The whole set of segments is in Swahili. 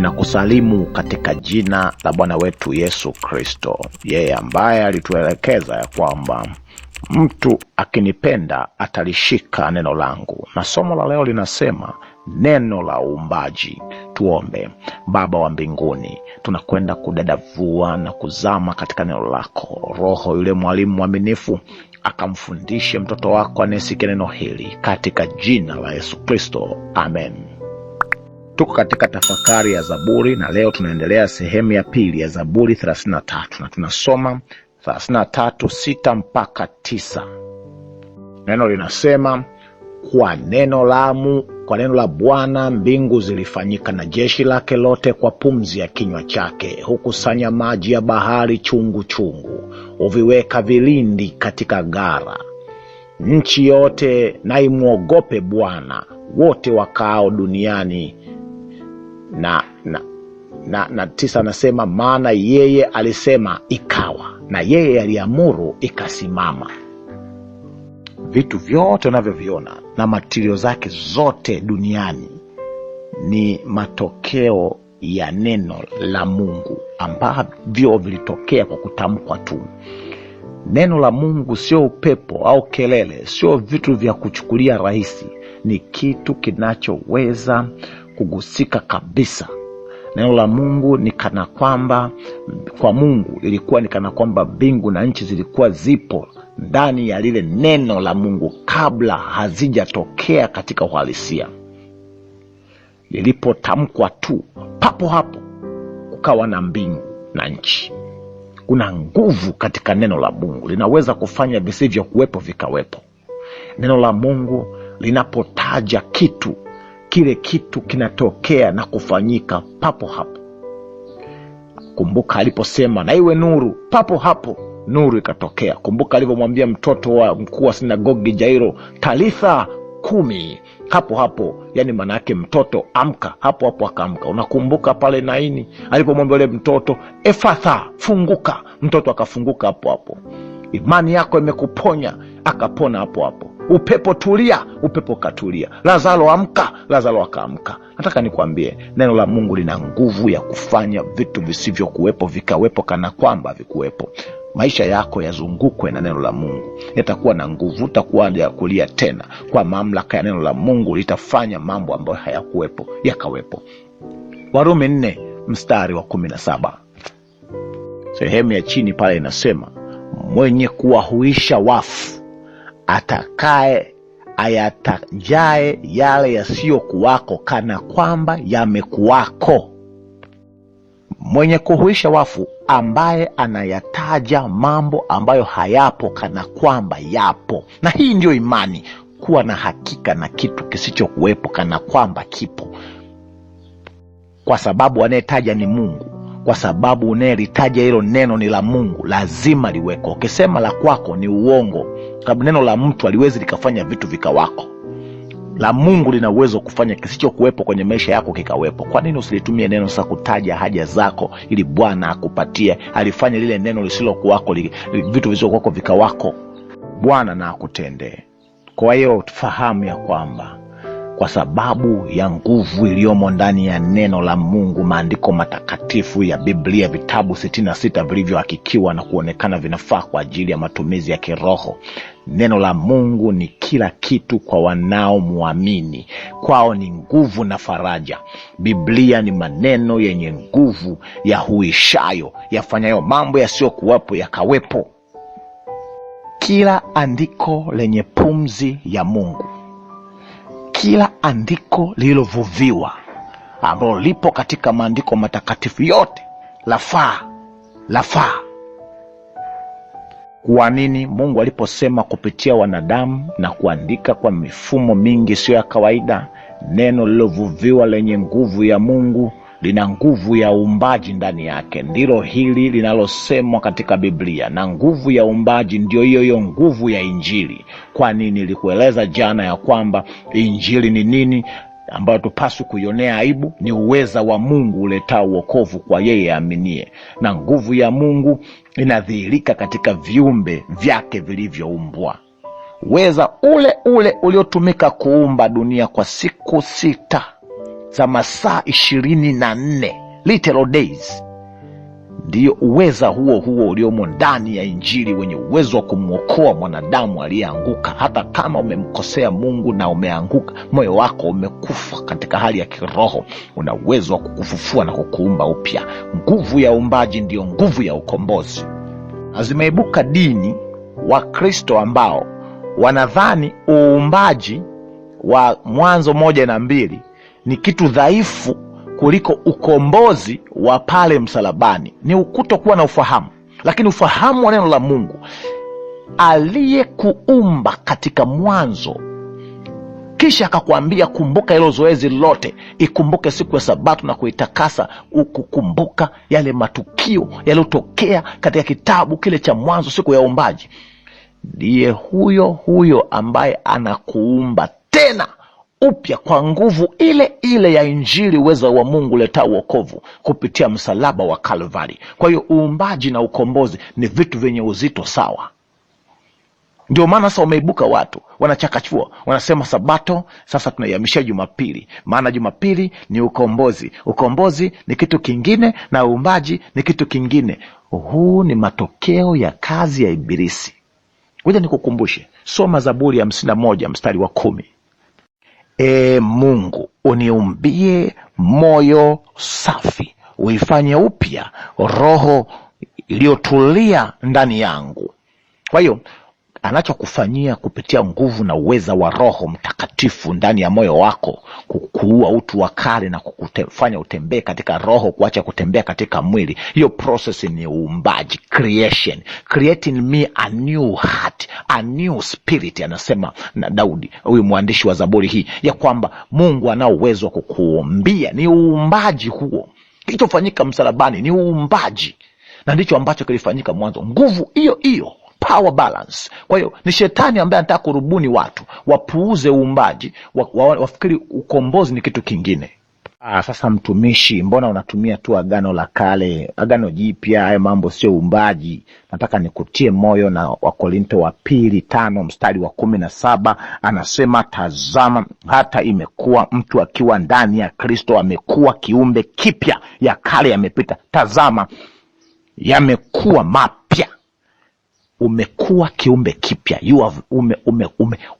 Ninakusalimu katika jina la Bwana wetu Yesu Kristo, yeye ambaye alituelekeza ya kwamba mtu akinipenda atalishika neno langu. Na somo la leo linasema neno la uumbaji. Tuombe. Baba wa mbinguni, tunakwenda kudadavua na kuzama katika neno lako. Roho yule mwalimu mwaminifu akamfundishe mtoto wako anayesikia neno hili katika jina la Yesu Kristo. Amen. Tuko katika tafakari ya Zaburi na leo tunaendelea sehemu ya pili ya Zaburi 33 na tunasoma 33:6 mpaka 9. Neno linasema, kwa neno la Bwana mbingu zilifanyika na jeshi lake lote kwa pumzi ya kinywa chake. Hukusanya maji ya bahari chungu chungu, huviweka vilindi katika gara. Nchi yote na imuogope Bwana, wote wakaao duniani. Na 9 anasema, maana yeye alisema ikawa, na yeye aliamuru ikasimama. Vitu vyote unavyoviona na matirio zake zote duniani ni matokeo ya neno la Mungu ambavyo vilitokea kwa kutamkwa tu. Neno la Mungu sio upepo au kelele, sio vitu vya kuchukulia rahisi. Ni kitu kinachoweza kugusika kabisa. Neno la Mungu ni kana kwamba, kwa Mungu ilikuwa ni kana kwamba mbingu na nchi zilikuwa zipo ndani ya lile neno la Mungu kabla hazijatokea katika uhalisia. Lilipotamkwa tu, papo hapo kukawa na mbingu na nchi. Kuna nguvu katika neno la Mungu, linaweza kufanya visivyo kuwepo vikawepo. Neno la Mungu linapotaja kitu, kile kitu kinatokea na kufanyika papo hapo. Kumbuka aliposema na iwe nuru, papo hapo nuru ikatokea. Kumbuka alivyomwambia mtoto wa mkuu wa sinagogi Jairo, talitha kumi, hapo hapo, yani maana yake mtoto amka, hapo hapo akaamka. Unakumbuka pale Naini alipomwambia yule mtoto efatha, funguka, mtoto akafunguka hapo hapo. Imani yako imekuponya, akapona hapo hapo. Upepo tulia, upepo katulia. Lazaro amka, Lazaro akaamka. Nataka nikwambie, neno la Mungu lina nguvu ya kufanya vitu visivyo kuwepo vikawepo kana kwamba vikuwepo. Maisha yako yazungukwe na neno la Mungu, yatakuwa na nguvu. Utakuwa ya kulia tena. Kwa mamlaka ya neno la Mungu litafanya mambo ambayo hayakuwepo yakawepo. Warumi 4:17. Sehemu ya chini pale inasema, mwenye kuwahuisha wafu atakaye ayatajae yale yasiyokuwako kana kwamba yamekuwako. Mwenye kuhuisha wafu ambaye anayataja mambo ambayo hayapo kana kwamba yapo. Na hii ndio imani, kuwa na hakika na kitu kisichokuwepo kana kwamba kipo. Kwa sababu anayetaja ni Mungu, kwa sababu unayelitaja hilo neno ni la Mungu, lazima liweko. Ukisema la kwako ni uongo, sababu neno la mtu haliwezi likafanya vitu vikawako. La Mungu lina uwezo kufanya kisichokuwepo kwenye maisha yako kikawepo. Kwa nini usilitumie neno sasa kutaja haja zako ili Bwana akupatie? Alifanya lile neno lisilokuwako vitu visivyowako vikawako. Bwana na akutendee. Kwa hiyo tufahamu ya kwamba kwa sababu ya nguvu iliyomo ndani ya neno la Mungu, maandiko matakatifu ya Biblia, vitabu 66 vilivyohakikiwa na kuonekana vinafaa kwa ajili ya matumizi ya kiroho. Neno la Mungu ni kila kitu kwa wanaomuamini. Kwao ni nguvu na faraja. Biblia ni maneno yenye nguvu ya huishayo, yafanyayo mambo yasiyokuwepo yakawepo. Kila andiko lenye pumzi ya Mungu, kila andiko lililovuviwa ambalo lipo katika maandiko matakatifu yote lafaa. Kwa nini? Mungu aliposema kupitia wanadamu na kuandika kwa mifumo mingi sio ya kawaida, neno lilovuviwa lenye nguvu ya Mungu lina nguvu ya uumbaji ndani yake. Ndilo hili linalosemwa katika Biblia, na nguvu ya uumbaji ndio hiyo nguvu ya Injili. Kwa nini? Nilikueleza jana ya kwamba Injili ni nini ambayo tupaswi kuionea aibu. Ni uweza wa Mungu uletao wokovu kwa yeye aaminie, na nguvu ya Mungu inadhihirika katika viumbe vyake vilivyoumbwa. Uweza ule uliotumika kuumba dunia kwa siku 6 za masaa 24, literal days. Ndiyo uweza huo uliomo ndani ya Injili, wenye uwezo wa kumwokoa mwanadamu aliyeanguka. Hata kama umemkosea Mungu na umeanguka, moyo wako umekufa katika hali ya kiroho, una uwezo wa kukufufua na kukuumba upya. Nguvu ya uumbaji ndiyo nguvu ya ukombozi. Zimeibuka dini wa Kristo ambao wanadhani uumbaji wa Mwanzo 1:2 ni kitu dhaifu kuliko ukombozi wa pale msalabani. Ni kutokuwa na ufahamu. Lakini ufahamu wa neno la Mungu, aliyekuumba katika mwanzo kisha akakwambia kumbuka hilo zoezi lote, ikumbuke siku ya Sabato na kuitakasa, ukukumbuka yale matukio yaliyotokea katika kitabu kile cha Mwanzo, siku ya uumbaji, ndiye huyo ambaye anakuumba tena upya kwa nguvu ile ile ya Injili, uwezo wa Mungu leta wokovu kupitia msalaba wa Kalvari. Kwa hiyo uumbaji na ukombozi ni vitu vyenye uzito sawa. Ndio maana sasa umeibuka watu wanachakachua, wanasema Sabato sasa tunaihamishia Jumapili, maana Jumapili ni ukombozi. Ukombozi ni kitu kingine na uumbaji ni kitu kingine. Huu ni matokeo ya kazi ya Ibilisi. Ngoja nikukumbushe, soma Zaburi ya 51 mstari wa 10. Mungu, uniumbie moyo safi, uifanye upya roho iliyotulia ndani yangu. Kwa hiyo anachokufanyia kupitia nguvu na uweza wa Roho Mtakatifu ndani ya moyo wako, kukuua utu wa kale na kukufanya utembee katika roho, kuacha kutembea katika mwili. Hiyo process ni uumbaji, creation, creating me a new heart, a new spirit. Anasema na Daudi, huyu mwandishi wa Zaburi hii, ya kwamba Mungu ana uwezo wa kukuumbia. Ni uumbaji huo. Kilichofanyika msalabani ni uumbaji, na ndicho ambacho kilifanyika mwanzo. Nguvu hiyo hiyo, power balance. Kwa hiyo ni shetani ambaye anataka kurubuni watu wapuuze uumbaji, wafikiri ukombozi ni kitu kingine. Sasa mtumishi, mbona unatumia tu Agano la Kale? Agano Jipya haya mambo sio uumbaji. Nataka nikutie moyo na Wakorinto wa 2:5 mstari wa 17, anasema tazama, hata imekuwa mtu akiwa ndani ya Kristo amekuwa kiumbe kipya, ya kale yamepita, tazama yamekuwa mapya. Umekuwa kiumbe kipya,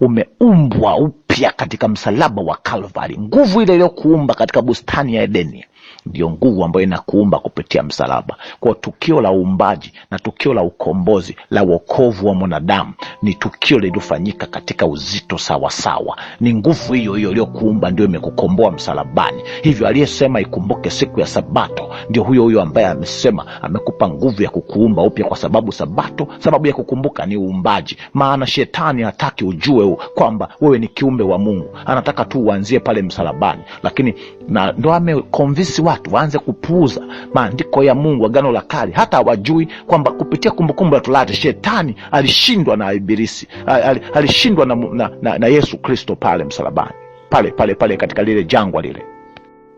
umeumbwa upya katika msalaba wa Kalvari. Nguvu ile iliyokuumba katika bustani ya Edeni ndio nguvu ambayo inakuumba kupitia msalaba. Kwa tukio la uumbaji na tukio la ukombozi la wokovu wa mwanadamu ni tukio lililofanyika katika uzito sawa sawa. Ni nguvu hiyo hiyo iliyokuumba ndio imekukomboa msalabani. Hivyo aliyesema ikumbuke siku ya Sabato ndio huyo ambaye amesema amekupa nguvu ya kukuumba upya, kwa sababu Sabato, sababu ya kukumbuka ni uumbaji. Maana shetani hataki ujue kwamba wewe ni kiumbe wa Mungu. Anataka tu uanzie pale msalabani. Lakini na ndo ameconvince watu waanze kupuuza maandiko ya Mungu, Agano la Kale. Hata hawajui kwamba kupitia Kumbukumbu la Torati shetani alishindwa na Ibilisi, alishindwa na Yesu Kristo pale msalabani, pale katika lile jangwa lile.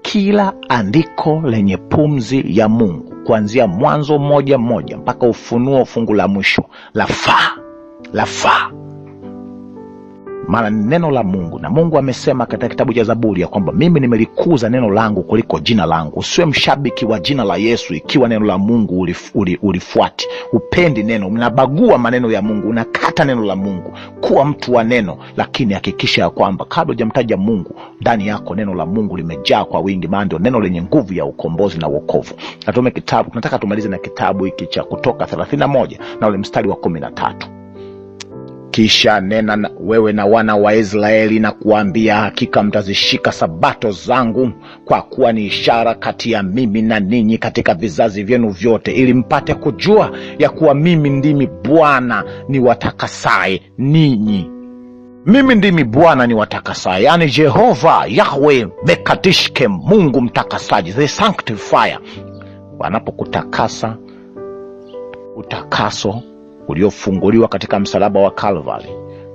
Kila andiko lenye pumzi ya Mungu kuanzia Mwanzo 1:1 mpaka Ufunuo fungu la mwisho lafaa. Maana neno la Mungu, na Mungu amesema katika kitabu cha Zaburi ya kwamba mimi nimelikuza neno langu kuliko jina langu. Usiwe mshabiki wa jina la Yesu ikiwa neno la Mungu ulifuati. Upendi neno, unabagua maneno ya Mungu, unakata neno la Mungu. Kuwa mtu wa neno, lakini hakikisha ya kwamba kabla hujamtaja Mungu, ndani yako neno la Mungu limejaa kwa wingi, maana ndio neno lenye nguvu ya ukombozi na wokovu. Natume kitabu, nataka tumalize na kitabu hiki cha Kutoka 31 na ule mstari wa 13. Kisha nena wewe na wana wa Israeli na kuambia, hakika mtazishika Sabato zangu, kwa kuwa ni ishara kati ya mimi na ninyi katika vizazi vyenu vyote, ili mpate kujua ya kuwa mimi ndimi Bwana niwatakasaye ninyi. Mimi ndimi Bwana niwatakasaye, yani Jehova Yahweh Mekadishke, Mungu mtakasaji, the sanctifier. Wanapokutakasa, utakaso uliofunguliwa katika msalaba wa Kalvari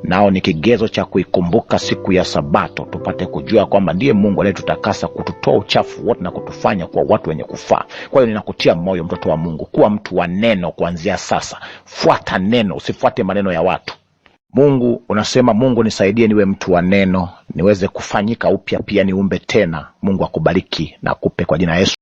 nao ni kigezo cha kuikumbuka siku ya Sabato, tupate kujua kwamba ndiye Mungu aliyetutakasa, kututoa uchafu wote na kutufanya kwa watu wenye kufaa. Kwa hiyo ninakutia moyo, mtoto wa Mungu, kuwa mtu wa neno kuanzia sasa. Fuata neno, usifuate maneno ya watu. Mungu unasema, Mungu nisaidie niwe mtu wa neno, niweze kufanyika upya, pia niumbe tena. Mungu akubariki na akupe kwa jina Yesu.